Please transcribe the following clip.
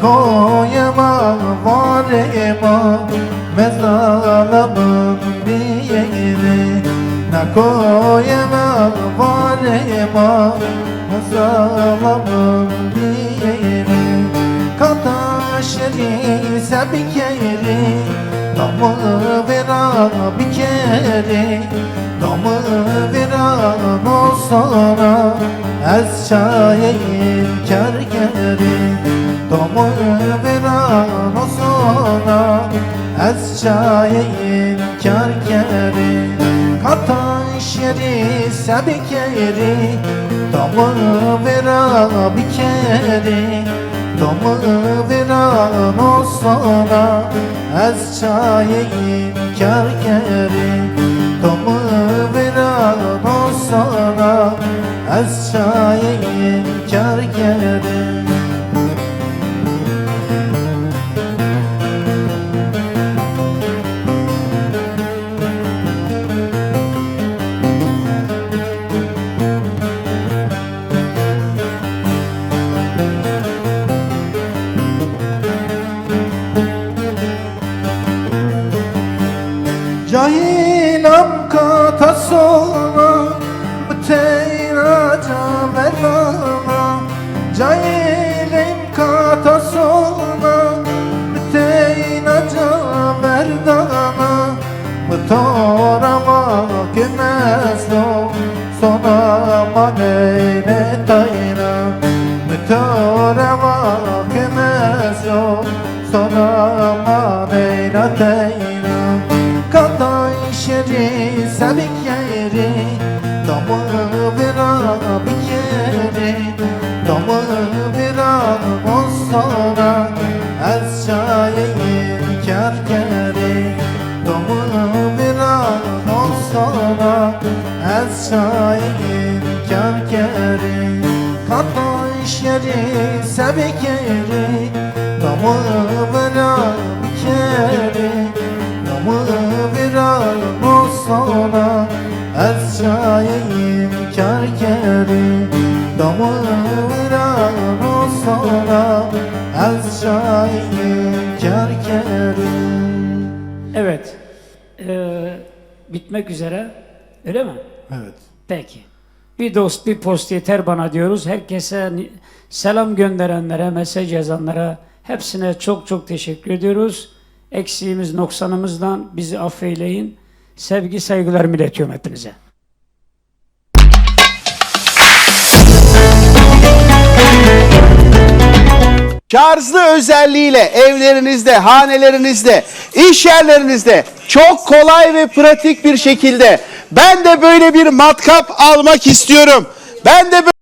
koyama varema mezalımın bir yeri. Ne koyama varema mezalımın bir yeri. Kataşeri sebikeri damı vera bir kere. Damı veran olsana ez çayayım kerkeri. Damı veran olsana ez çayayım kerkeri. Katan şeri sebikeri damı vera bir kere. Damı veran olsana ez çayayım kerkeri. Damı veran olsana ez çayayım kerkeri. Cahilam katasona müteyraca verana. Cahilim katasona müteyraca verdana. Mütorama kümezlo sonama neyle tayna. Mütorama kümezlo sonama neyle tayna. Katan şeri sebik yeri damı vera bir kere. Damı veran olsana ez çayayım kerkeri. Damı veran olsana ez çayayım kerkeri. Katan şeri sebik yeri damı vera bir kere. Damı veran olsana ez çayayım kerkeri. Damı veran olsana ez çayayım kerkeri. Evet, bitmek üzere, öyle mi? Evet. Peki. Bir dost, bir post yeter bana diyoruz. Herkese selam gönderenlere, mesaj yazanlara hepsine çok çok teşekkür ediyoruz. Eksiğimiz, noksanımızdan bizi affeyleyin. Sevgi, saygılarımı iletiyorum hepinize. Şarjlı özelliğiyle evlerinizde, hanelerinizde, iş yerlerinizde çok kolay ve pratik bir şekilde ben de böyle bir matkap almak istiyorum. Ben de